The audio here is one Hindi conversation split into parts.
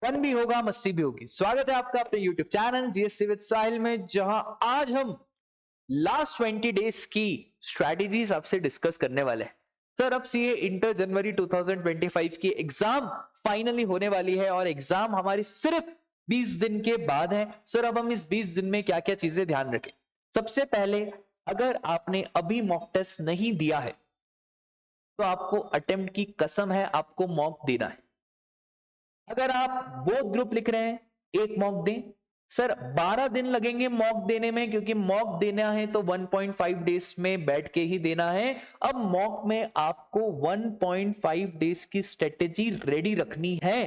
फन भी होगा, मस्ती भी होगी। स्वागत है आपका अपने YouTube चैनल जीएससी विद साहिल में, जहां आज हम लास्ट 20 डेज की स्ट्रेटेजीज आपसे डिस्कस करने वाले हैं। सर, अब सीए इंटर जनवरी 2025 की एग्जाम फाइनली होने वाली है और एग्जाम हमारी सिर्फ 20 दिन के बाद है। सर, अब हम इस 20 दिन में क्या क्या चीजें ध्यान रखें? सबसे पहले, अगर आपने अभी मॉक टेस्ट नहीं दिया है तो आपको अटेम्प्ट की कसम है, आपको मॉक देना है। अगर आप बोथ ग्रुप लिख रहे हैं, एक मॉक दें। सर, 12 दिन लगेंगे मॉक देने में, क्योंकि मॉक देना है तो 1.5 डेज में बैठ के ही देना है। अब मॉक में आपको 1.5 डेज की स्ट्रेटेजी रेडी रखनी है।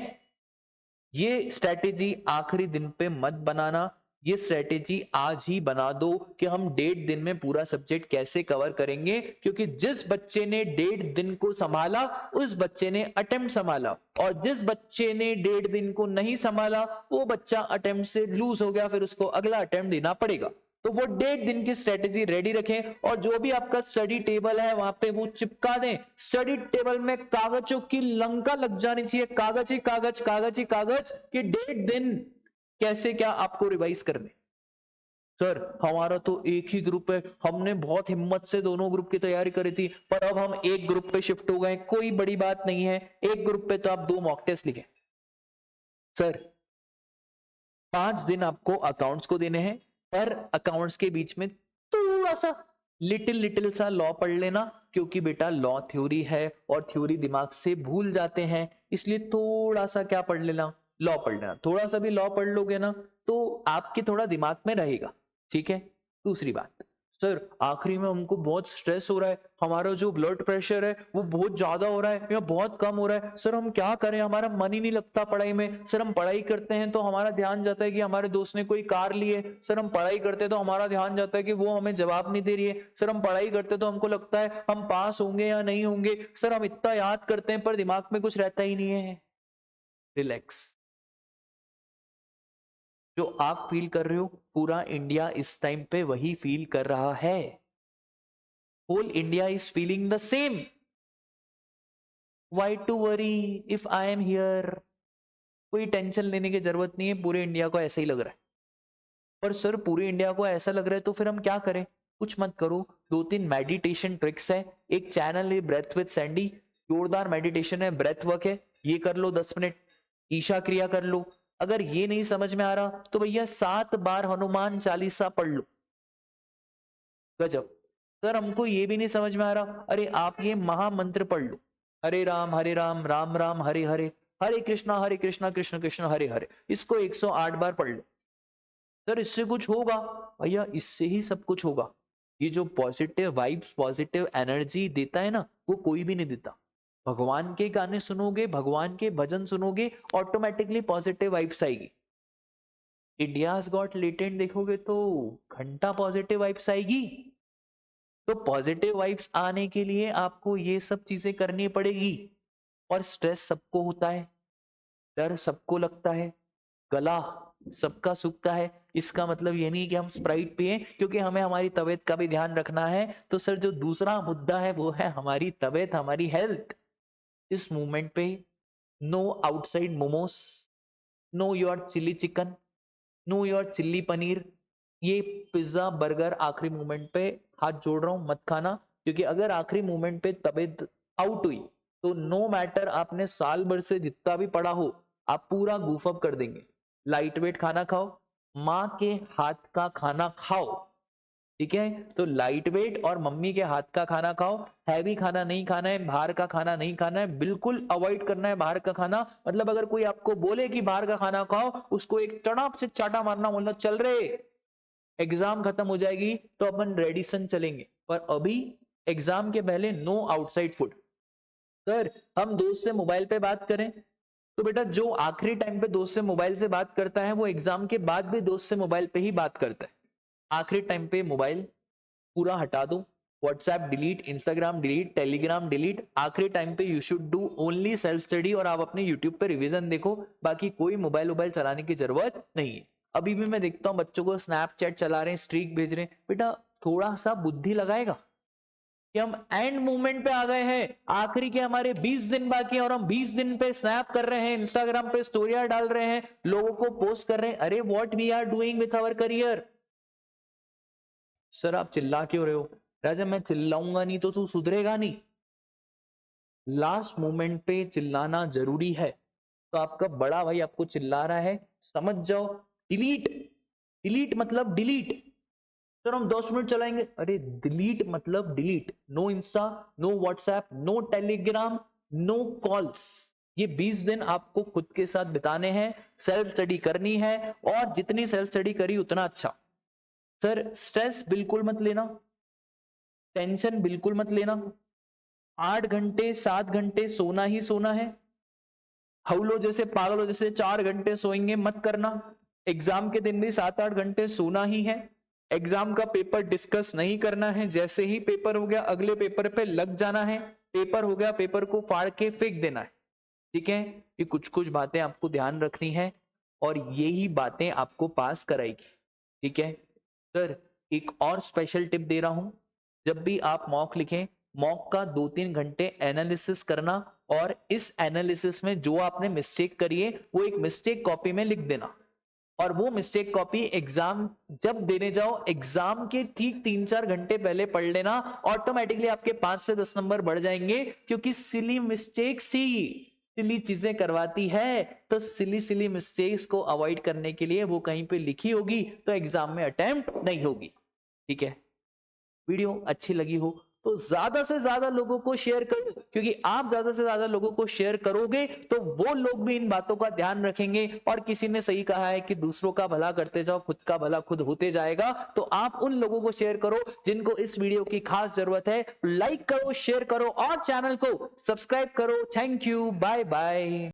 ये स्ट्रेटेजी आखिरी दिन पे मत बनाना, ये स्ट्रेटेजी आज ही बना दो कि हम 1.5 दिन में पूरा सब्जेक्ट कैसे कवर करेंगे, क्योंकि जिस बच्चे ने 1.5 दिन को संभाला उस बच्चे ने अटेम्प्ट संभाला, और जिस बच्चे ने 1.5 दिन को नहीं संभाला वो बच्चा अटेम्प्ट से लूज हो गया, फिर उसको अगला अटेम्प्ट देना पड़ेगा। तो वो 1.5 दिन की स्ट्रेटेजी रेडी रखें, और जो भी आपका स्टडी टेबल है वहां पे वो चिपका दें। स्टडी टेबल में कागजों की लंका लग जानी चाहिए, कागज ही कागज, कागज ही कागज, कि 1.5 दिन कैसे क्या आपको रिवाइज करने। सर, हमारा तो एक ही ग्रुप है, हमने बहुत हिम्मत से दोनों ग्रुप की तैयारी करी थी, पर अब हम एक ग्रुप पे शिफ्ट हो गए। कोई बड़ी बात नहीं है, एक ग्रुप पे तो आप 2 मॉक टेस्ट लिखें। सर, 5 दिन आपको अकाउंट्स को देने हैं, पर अकाउंट्स के बीच में थोड़ा सा लिटिल लिटिल सा लॉ पढ़ लेना, क्योंकि बेटा लॉ थ्योरी है और थ्योरी दिमाग से भूल जाते हैं, इसलिए थोड़ा सा क्या पढ़ लेना, लॉ पढ़ लेना। थोड़ा सा भी लॉ पढ़ लोगे ना तो आपके थोड़ा दिमाग में रहेगा। ठीक है। दूसरी बात, सर आखिरी में हमको बहुत स्ट्रेस हो रहा है, हमारा जो ब्लड प्रेशर है वो बहुत ज्यादा हो रहा है या बहुत कम हो रहा है, सर हम क्या करें, हमारा मन ही नहीं लगता पढ़ाई में। सर, हम पढ़ाई करते हैं तो हमारा ध्यान जाता है कि हमारे दोस्त ने कोई कार ली है। सर, हम पढ़ाई करते हैं तो हमारा ध्यान जाता है कि वो हमें जवाब नहीं दे रही है। सर, हम पढ़ाई करते हैं तो हमको लगता है हम पास होंगे या नहीं होंगे। सर, हम इतना याद करते हैं पर दिमाग में कुछ रहता ही नहीं है। रिलैक्स। जो आप फील कर रहे हो पूरा इंडिया इस टाइम पे वही फील कर रहा है। Whole India is feeling the same. Why to worry if I am here? कोई टेंशन लेने की जरूरत नहीं है, पूरे इंडिया को ऐसा ही लग रहा है। पर सर, पूरे इंडिया को ऐसा लग रहा है तो फिर हम क्या करें? कुछ मत करो, 2-3 मेडिटेशन ट्रिक्स है। एक चैनल है ब्रेथ विद सैंडी, जोरदार मेडिटेशन है, ब्रेथ वर्क है, ये कर लो 10 मिनट। ईशा क्रिया कर लो। अगर ये नहीं समझ में आ रहा तो भैया 7 बार हनुमान चालीसा पढ़ लो। गजब। सर, हमको ये भी नहीं समझ में आ रहा, अरे आप ये महामंत्र पढ़ लो, हरे राम राम राम हरे हरे, हरे कृष्णा कृष्ण कृष्ण हरे हरे। इसको 108 बार पढ़ लो। सर, इससे कुछ होगा? भैया इससे ही सब कुछ होगा। ये जो पॉजिटिव वाइब्स, पॉजिटिव एनर्जी देता है ना, वो कोई भी नहीं देता। भगवान के गाने सुनोगे, भगवान के भजन सुनोगे, ऑटोमेटिकली पॉजिटिव वाइब्स आएगी। इंडियाज गॉट लेटेंट देखोगे तो घंटा पॉजिटिव वाइब्स आएगी। तो पॉजिटिव वाइब्स आने के लिए आपको ये सब चीजें करनी पड़ेगी। और स्ट्रेस सबको होता है, डर सबको लगता है, गला सबका सूखता है। इसका मतलब ये नहीं कि हम स्प्राइट पिए, क्योंकि हमें हमारी तबीयत का भी ध्यान रखना है। तो सर, जो दूसरा मुद्दा है वो है हमारी तबीयत, हमारी हेल्थ। इस मूवमेंट पे no outside momos, no your chilli chicken, no your chilli paneer, ये पिज्जा बर्गर आखिरी मोमेंट पे हाथ जोड़ रहा हूं मत खाना। क्योंकि अगर आखिरी मोमेंट पे तबीयत आउट हुई तो नो मैटर आपने साल भर से जितना भी पढ़ा हो, आप पूरा गूफ अप कर देंगे। लाइट वेट खाना खाओ, माँ के हाथ का खाना खाओ। ठीक है, तो लाइट वेट और मम्मी के हाथ का खाना खाओ। हैवी खाना नहीं खाना है, बाहर का खाना नहीं खाना है, बिल्कुल अवॉइड करना है बाहर का खाना। मतलब अगर कोई आपको बोले कि बाहर का खाना खाओ, उसको एक तड़ाप से चाटा मारना, बोलना चल रहे, एग्जाम खत्म हो जाएगी तो अपन रेडिसन चलेंगे, पर अभी एग्जाम के पहले नो आउटसाइड फूड। सर, हम दोस्त से मोबाइल पे बात करें तो बेटा जो आखिरी टाइम पे दोस्त से मोबाइल से बात करता है वो एग्जाम के बाद भी दोस्त से मोबाइल पे ही बात करता है। आखिरी टाइम पे मोबाइल पूरा हटा दो, WhatsApp delete, Instagram delete, Telegram delete. आखिरी टाइम पे you should do only self study, और आप अपने यूट्यूब पे रिवीजन देखो। बाकी कोई मोबाइल वोबाइल चलाने की जरूरत नहीं है। अभी भी मैं देखता हूँ बच्चों को स्नैपचैट चला रहे हैं, स्ट्रीक भेज रहे हैं, बेटा थोड़ा सा बुद्धि लगाएगा। कि हम एंड मूवमेंट पे आ गए हैं, आखिरी के हमारे 20 दिन बाकी हैं और हम 20 दिन पे स्नैप कर रहे हैं, इंस्टाग्राम पे स्टोरियां डाल रहे हैं, लोगों को पोस्ट कर रहे हैं, अरे what we are doing with our career. Sir आप चिल्ला क्यों रहे हो? राजा मैं चिल्लाऊंगा नहीं तो तू सुधरेगा नहीं। लास्ट मोमेंट पे चिल्लाना जरूरी है। तो आपका बड़ा भाई आपको चिल्ला रहा है, समझ जाओ, डिलीट। डिलीट मतलब डिलीट। सर हम 10 मिनट चलाएंगे, अरे डिलीट मतलब delete. No Insta, no WhatsApp, no Telegram, no calls. ये 20 दिन आपको खुद के साथ बिताने हैं, सेल्फ स्टडी करनी है, और जितनी सेल्फ स्टडी करी उतना अच्छा। सर स्ट्रेस बिल्कुल मत लेना, टेंशन बिल्कुल मत लेना। 8 घंटे 7 घंटे सोना ही सोना है। हवलो जैसे पागलों जैसे 4 घंटे सोएंगे मत करना। एग्जाम के दिन भी 7-8 घंटे सोना ही है। एग्जाम का पेपर डिस्कस नहीं करना है, जैसे ही पेपर हो गया अगले पेपर पे लग जाना है। पेपर हो गया, पेपर को फाड़ के फेंक देना है। ठीक है, ये कुछ कुछ बातें आपको ध्यान रखनी है और यही बातें आपको पास कराएगी। ठीक है सर, एक और स्पेशल टिप दे रहा हूं, जब भी आप मॉक लिखें, मॉक का 2-3 घंटे एनालिसिस करना, और इस एनालिसिस में जो आपने मिस्टेक करी है वो एक मिस्टेक कॉपी में लिख देना, और वो मिस्टेक कॉपी एग्जाम जब देने जाओ एग्जाम के ठीक 3-4 घंटे पहले पढ़ लेना। ऑटोमेटिकली आपके 5 से 10 नंबर बढ़ जाएंगे, क्योंकि सिली मिस्टेक सी सिली चीजें करवाती है, तो सिली सिली मिस्टेक्स को अवॉइड करने के लिए वो कहीं पे लिखी होगी, तो एग्जाम में अटेम्प्ट नहीं होगी। ठीक है, वीडियो अच्छी लगी हो तो ज्यादा से ज्यादा लोगों को शेयर करो, क्योंकि आप ज्यादा से ज्यादा लोगों को शेयर करोगे तो वो लोग भी इन बातों का ध्यान रखेंगे। और किसी ने सही कहा है कि दूसरों का भला करते जाओ, खुद का भला खुद होते जाएगा। तो आप उन लोगों को शेयर करो जिनको इस वीडियो की खास जरूरत है। लाइक करो, शेयर करो और चैनल को सब्सक्राइब करो। Thank you, bye bye.